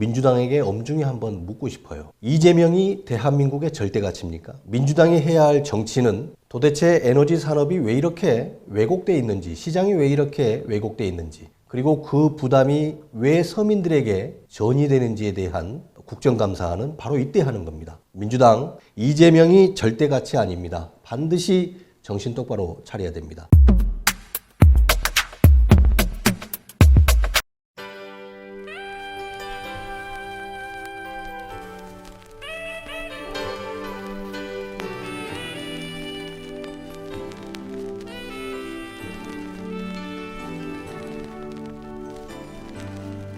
민주당에게 엄중히 한번 묻고 싶어요. 이재명이 대한민국의 절대 가치입니까? 민주당이 해야 할 정치는 도대체 에너지 산업이 왜 이렇게 왜곡돼 있는지, 시장이 왜 이렇게 왜곡돼 있는지, 그리고 그 부담이 왜 서민들에게 전이되는지에 대한 국정감사는 바로 이때 하는 겁니다. 민주당, 이재명이 절대 가치 아닙니다. 반드시 정신 똑바로 차려야 됩니다.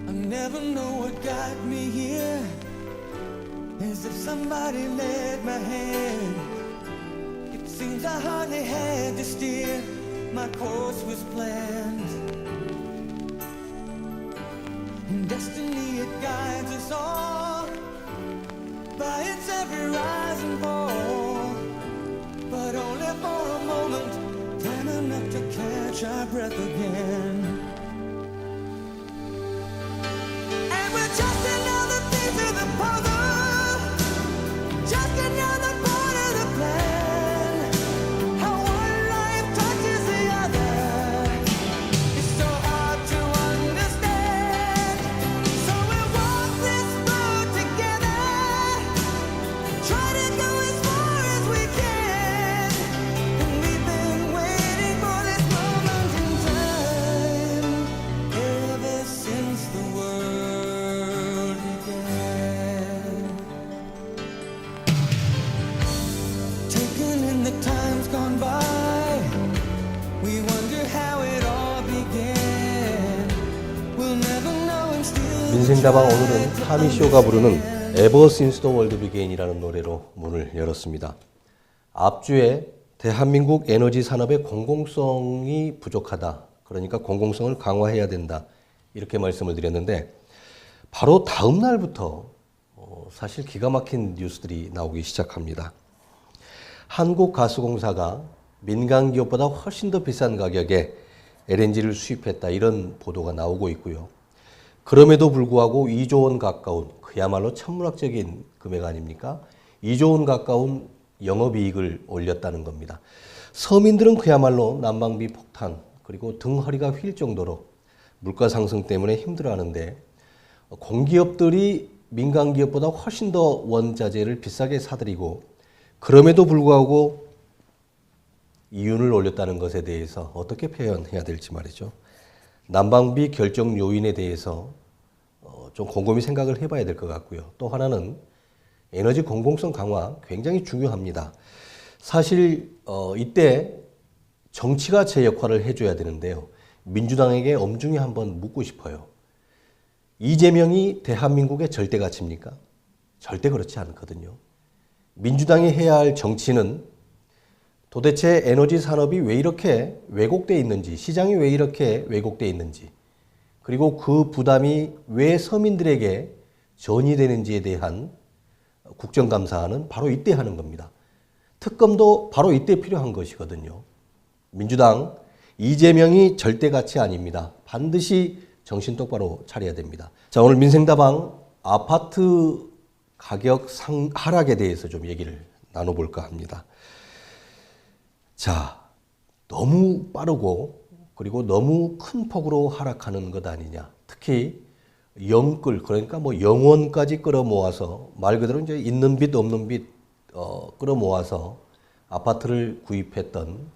I never know what got me here. As if somebody led my hand. It seems I hardly had to steer. My course was planned. And destiny, it guides us all by its every rise and fall. But only for a moment, time enough to catch our breath again. Just another piece of the puzzle, just another part of the plan. How one life touches the other, it's so hard to understand. So we'll walk this road together, try to go as far as we can. And we've been waiting for this moment in time ever since the world. 민생다방 오늘은 타미쇼가 부르는 Ever Since the World Began이라는 노래로 문을 열었습니다. 앞주에 대한민국 에너지 산업의 공공성이 부족하다. 그러니까 공공성을 강화해야 된다. 이렇게 말씀을 드렸는데 바로 다음 날부터 사실 기가 막힌 뉴스들이 나오기 시작합니다. 한국가스공사가 민간 기업보다 훨씬 더 비싼 가격에 LNG를 수입했다. 이런 보도가 나오고 있고요. 그럼에도 불구하고 2조 원 가까운 그야말로 천문학적인 금액 아닙니까? 2조 원 가까운 영업이익을 올렸다는 겁니다. 서민들은 그야말로 난방비 폭탄 그리고 등허리가 휠 정도로 물가 상승 때문에 힘들어하는데 공기업들이 민간 기업보다 훨씬 더 원자재를 비싸게 사들이고 그럼에도 불구하고 이윤을 올렸다는 것에 대해서 어떻게 표현해야 될지 말이죠. 난방비 결정 요인에 대해서 좀 곰곰이 생각을 해봐야 될 것 같고요. 또 하나는 에너지 공공성 강화 굉장히 중요합니다. 사실 이때 정치가 제 역할을 해줘야 되는데요. 민주당에게 엄중히 한번 묻고 싶어요. 이재명이 대한민국의 절대 가치입니까? 절대 그렇지 않거든요. 민주당이 해야 할 정치는 도대체 에너지 산업이 왜 이렇게 왜곡돼 있는지, 시장이 왜 이렇게 왜곡돼 있는지, 그리고 그 부담이 왜 서민들에게 전이되는지에 대한 국정감사는 바로 이때 하는 겁니다. 특검도 바로 이때 필요한 것이거든요. 민주당, 이재명이 절대 가치 아닙니다. 반드시 정신 똑바로 차려야 됩니다. 자, 오늘 민생다방 아파트 가격 하락에 대해서 좀 얘기를 나눠볼까 합니다. 자, 너무 빠르고 그리고 너무 큰 폭으로 하락하는 것 아니냐. 특히 영끌, 그러니까 뭐 영원까지 끌어모아서 말 그대로 이제 있는 빚 없는 빚 끌어모아서 아파트를 구입했던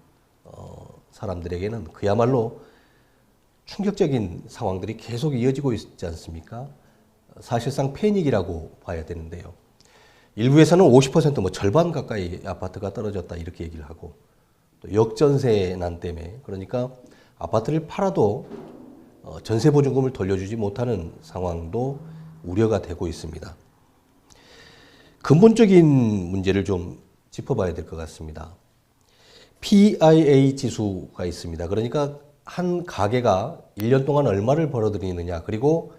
사람들에게는 그야말로 충격적인 상황들이 계속 이어지고 있지 않습니까? 사실상 패닉이라고 봐야 되는데요. 일부에서는 50% 뭐 절반 가까이 아파트가 떨어졌다 이렇게 얘기를 하고 또 역전세난 때문에 그러니까 아파트를 팔아도 전세보증금을 돌려주지 못하는 상황도 우려가 되고 있습니다. 근본적인 문제를 좀 짚어봐야 될 것 같습니다. PIA 지수가 있습니다. 그러니까 한 가게가 1년 동안 얼마를 벌어들이느냐 그리고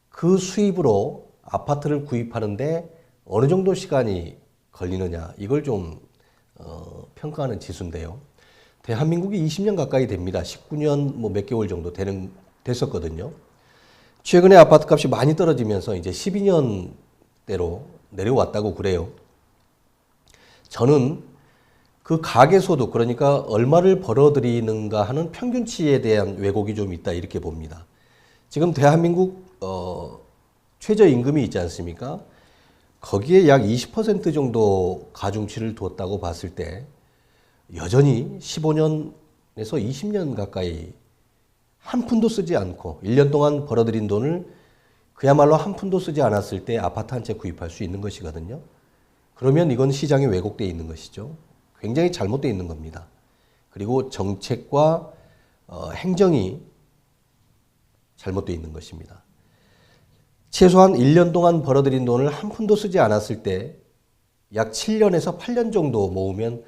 그 수입으로 아파트를 구입하는데 어느 정도 시간이 걸리느냐 이걸 좀 평가하는 지수인데요. 대한민국이 20년 가까이 됩니다. 19년 뭐 몇 개월 정도 됐었거든요. 최근에 아파트 값이 많이 떨어지면서 이제 12년대로 내려왔다고 그래요. 저는 그 가계소득, 그러니까 얼마를 벌어들이는가 하는 평균치에 대한 왜곡이 좀 있다 이렇게 봅니다. 지금 대한민국 최저임금이 있지 않습니까? 거기에 약 20% 정도 가중치를 뒀다고 봤을 때 여전히 15년에서 20년 가까이 한 푼도 쓰지 않고 1년 동안 벌어들인 돈을 그야말로 한 푼도 쓰지 않았을 때 아파트 한 채 구입할 수 있는 것이거든요. 그러면 이건 시장에 왜곡되어 있는 것이죠. 굉장히 잘못되어 있는 겁니다. 그리고 정책과 행정이 잘못되어 있는 것입니다. 최소한 1년 동안 벌어들인 돈을 한 푼도 쓰지 않았을 때 약 7년에서 8년 정도 모으면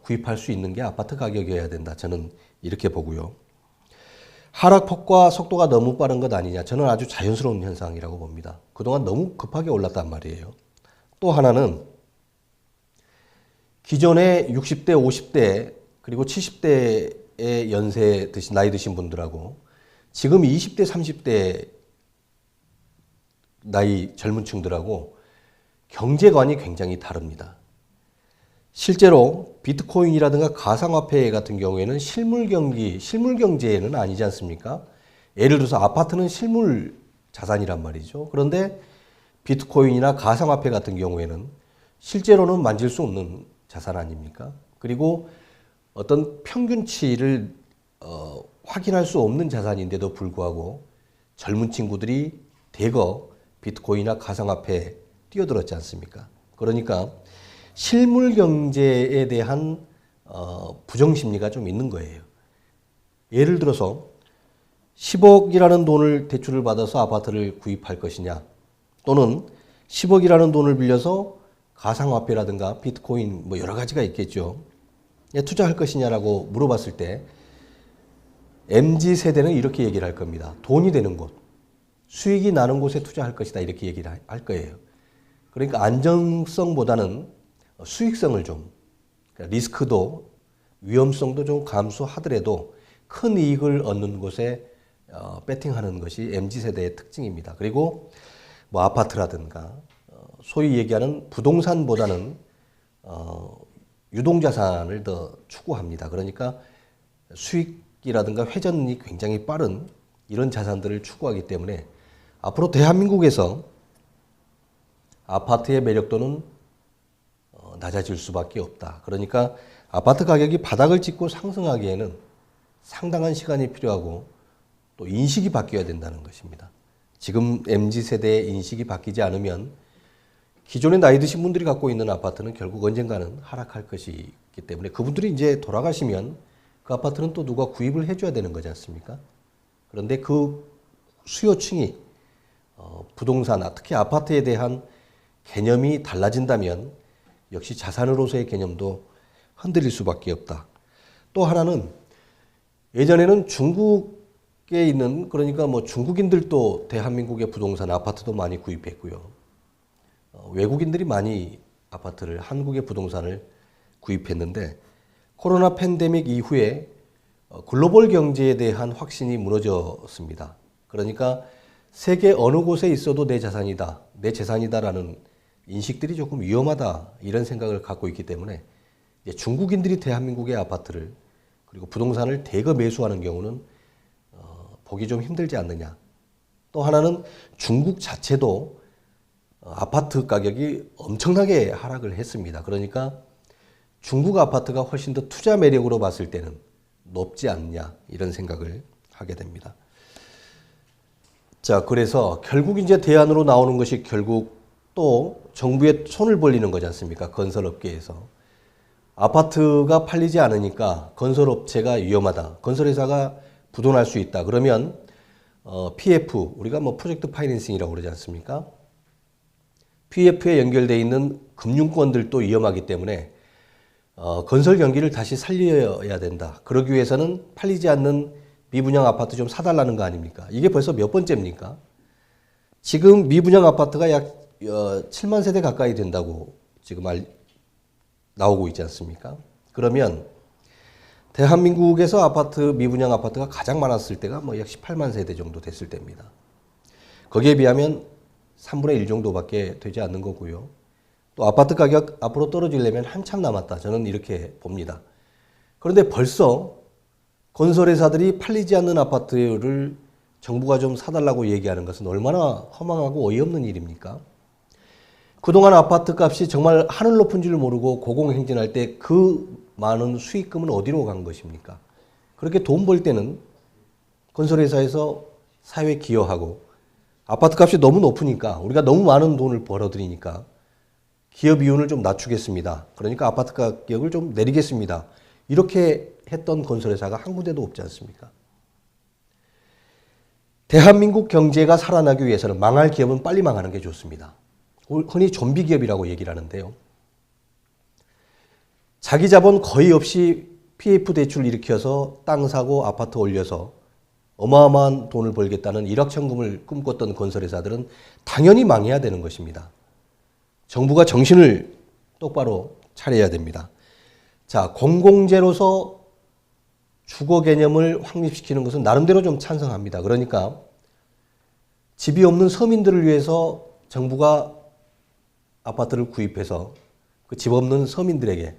구입할 수 있는 게 아파트 가격이어야 된다. 저는 이렇게 보고요. 하락폭과 속도가 너무 빠른 것 아니냐. 저는 아주 자연스러운 현상이라고 봅니다. 그동안 너무 급하게 올랐단 말이에요. 또 하나는 기존의 60대, 50대 그리고 70대의 연세 드신 나이 드신 분들하고 지금 20대, 30대 나이 젊은 층들하고 경제관이 굉장히 다릅니다. 실제로 비트코인이라든가 가상화폐 같은 경우에는 실물 경제는 아니지 않습니까? 예를 들어서 아파트는 실물 자산이란 말이죠. 그런데 비트코인이나 가상화폐 같은 경우에는 실제로는 만질 수 없는 자산 아닙니까? 그리고 어떤 평균치를 확인할 수 없는 자산인데도 불구하고 젊은 친구들이 대거 비트코인이나 가상화폐에 뛰어들었지 않습니까? 그러니까 실물 경제에 대한 부정심리가 좀 있는 거예요. 예를 들어서 10억이라는 돈을 대출을 받아서 아파트를 구입할 것이냐, 또는 10억이라는 돈을 빌려서 가상화폐라든가 비트코인 뭐 여러 가지가 있겠죠. 투자할 것이냐라고 물어봤을 때 MZ세대는 이렇게 얘기를 할 겁니다. 돈이 되는 곳, 수익이 나는 곳에 투자할 것이다 이렇게 얘기를 할 거예요. 그러니까 안정성보다는 수익성을 좀, 그러니까 리스크도 위험성도 좀 감수하더라도 큰 이익을 얻는 곳에 배팅하는 것이 MZ세대의 특징입니다. 그리고 뭐 아파트라든가 소위 얘기하는 부동산보다는 유동자산을 더 추구합니다. 그러니까 수익이라든가 회전이 굉장히 빠른 이런 자산들을 추구하기 때문에 앞으로 대한민국에서 아파트의 매력도는 낮아질 수밖에 없다. 그러니까 아파트 가격이 바닥을 찍고 상승하기에는 상당한 시간이 필요하고 또 인식이 바뀌어야 된다는 것입니다. 지금 MZ세대의 인식이 바뀌지 않으면 기존에 나이 드신 분들이 갖고 있는 아파트는 결국 언젠가는 하락할 것이기 때문에 그분들이 이제 돌아가시면 그 아파트는 또 누가 구입을 해줘야 되는 거지 않습니까? 그런데 그 수요층이 부동산, 특히 아파트에 대한 개념이 달라진다면 역시 자산으로서의 개념도 흔들릴 수밖에 없다. 또 하나는 예전에는 중국에 있는, 그러니까 뭐 중국인들도 대한민국의 부동산 아파트도 많이 구입했고요. 외국인들이 많이 아파트를, 한국의 부동산을 구입했는데 코로나 팬데믹 이후에 글로벌 경제에 대한 확신이 무너졌습니다. 그러니까 세계 어느 곳에 있어도 내 자산이다, 내 재산이다라는 인식들이 조금 위험하다 이런 생각을 갖고 있기 때문에 이제 중국인들이 대한민국의 아파트를 그리고 부동산을 대거 매수하는 경우는 보기 좀 힘들지 않느냐. 또 하나는 중국 자체도 아파트 가격이 엄청나게 하락을 했습니다. 그러니까 중국 아파트가 훨씬 더 투자 매력으로 봤을 때는 높지 않냐 이런 생각을 하게 됩니다. 자, 그래서 결국 이제 대안으로 나오는 것이 결국 또 정부에 손을 벌리는 거지 않습니까? 건설업계에서. 아파트가 팔리지 않으니까 건설업체가 위험하다. 건설회사가 부도날 수 있다. 그러면 PF, 우리가 뭐 프로젝트 파이낸싱이라고 그러지 않습니까? PF에 연결되어 있는 금융권들도 위험하기 때문에 건설 경기를 다시 살려야 된다. 그러기 위해서는 팔리지 않는 미분양 아파트 좀 사달라는 거 아닙니까? 이게 벌써 몇 번째입니까? 지금 미분양 아파트가 약 7만 세대 가까이 된다고 지금 나오고 있지 않습니까? 그러면 대한민국에서 아파트, 미분양 아파트가 가장 많았을 때가 뭐 약 18만 세대 정도 됐을 때입니다. 거기에 비하면 3분의 1 정도밖에 되지 않는 거고요. 또 아파트 가격 앞으로 떨어지려면 한참 남았다. 저는 이렇게 봅니다. 그런데 벌써 건설회사들이 팔리지 않는 아파트를 정부가 좀 사달라고 얘기하는 것은 얼마나 허망하고 어이없는 일입니까? 그동안 아파트 값이 정말 하늘 높은 줄 모르고 고공행진할 때 그 많은 수익금은 어디로 간 것입니까? 그렇게 돈 벌 때는 건설회사에서 사회에 기여하고 아파트 값이 너무 높으니까 우리가 너무 많은 돈을 벌어들이니까 기업 이윤을 좀 낮추겠습니다. 그러니까 아파트 가격을 좀 내리겠습니다. 이렇게 했던 건설회사가 한 군데도 없지 않습니까? 대한민국 경제가 살아나기 위해서는 망할 기업은 빨리 망하는 게 좋습니다. 흔히 좀비 기업이라고 얘기를 하는데요. 자기 자본 거의 없이 PF 대출 일으켜서 땅 사고 아파트 올려서 어마어마한 돈을 벌겠다는 일확천금을 꿈꿨던 건설회사들은 당연히 망해야 되는 것입니다. 정부가 정신을 똑바로 차려야 됩니다. 자, 공공재로서 주거 개념을 확립시키는 것은 나름대로 좀 찬성합니다. 그러니까 집이 없는 서민들을 위해서 정부가 아파트를 구입해서 그 집 없는 서민들에게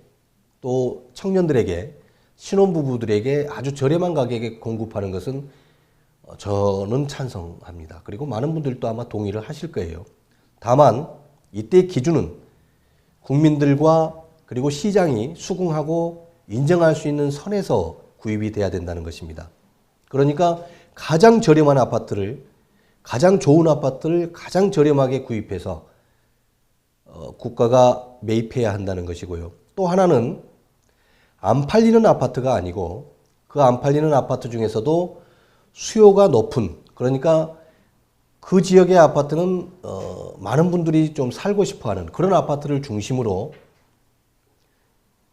또 청년들에게 신혼부부들에게 아주 저렴한 가격에 공급하는 것은 저는 찬성합니다. 그리고 많은 분들도 아마 동의를 하실 거예요. 다만 이때 기준은 국민들과 그리고 시장이 수긍하고 인정할 수 있는 선에서 구입이 돼야 된다는 것입니다. 그러니까 가장 저렴한 아파트를 가장 좋은 아파트를 가장 저렴하게 구입해서 국가가 매입해야 한다는 것이고요. 또 하나는 안 팔리는 아파트가 아니고 그 안 팔리는 아파트 중에서도 수요가 높은, 그러니까 그 지역의 아파트는 많은 분들이 좀 살고 싶어하는 그런 아파트를 중심으로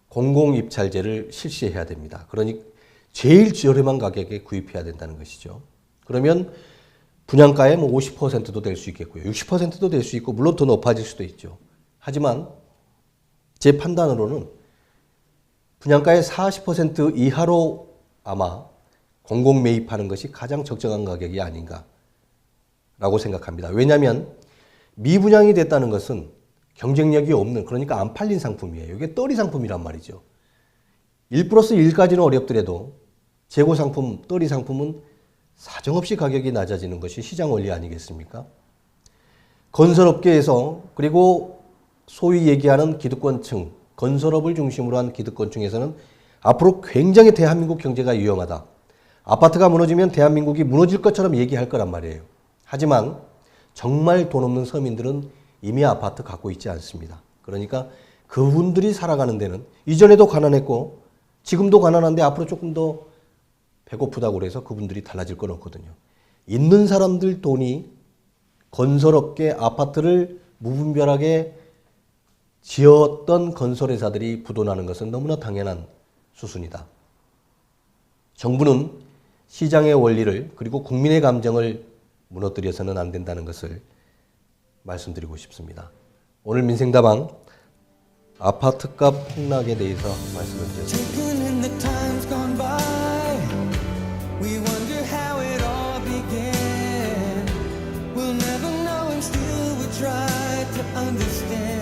공공입찰제를 실시해야 됩니다. 그러니 제일 저렴한 가격에 구입해야 된다는 것이죠. 그러면 분양가의 50%도 될 수 있겠고요. 60%도 될 수 있고 물론 더 높아질 수도 있죠. 하지만 제 판단으로는 분양가의 40% 이하로 아마 공공 매입하는 것이 가장 적정한 가격이 아닌가라고 생각합니다. 왜냐하면 미분양이 됐다는 것은 경쟁력이 없는, 그러니까 안 팔린 상품이에요. 이게 떨이 상품이란 말이죠. 1+1까지는 어렵더라도 재고 상품, 떨이 상품은 사정없이 가격이 낮아지는 것이 시장 원리 아니겠습니까? 건설업계에서 그리고 소위 얘기하는 기득권층, 건설업을 중심으로 한 기득권층에서는 앞으로 굉장히 대한민국 경제가 위험하다. 아파트가 무너지면 대한민국이 무너질 것처럼 얘기할 거란 말이에요. 하지만 정말 돈 없는 서민들은 이미 아파트 갖고 있지 않습니다. 그러니까 그분들이 살아가는 데는 이전에도 가난했고 지금도 가난한데 앞으로 조금 더 배고프다고 그래서 그분들이 달라질 건 없거든요. 있는 사람들 돈이 건설업계 아파트를 무분별하게 지었던 건설회사들이 부도나는 것은 너무나 당연한 수순이다. 정부는 시장의 원리를 그리고 국민의 감정을 무너뜨려서는 안 된다는 것을 말씀드리고 싶습니다. 오늘 민생다방 아파트값 폭락에 대해서 말씀을 드렸습니다. Taken in the times gone by, we wonder how it all began. We'll never know and still we try to understand.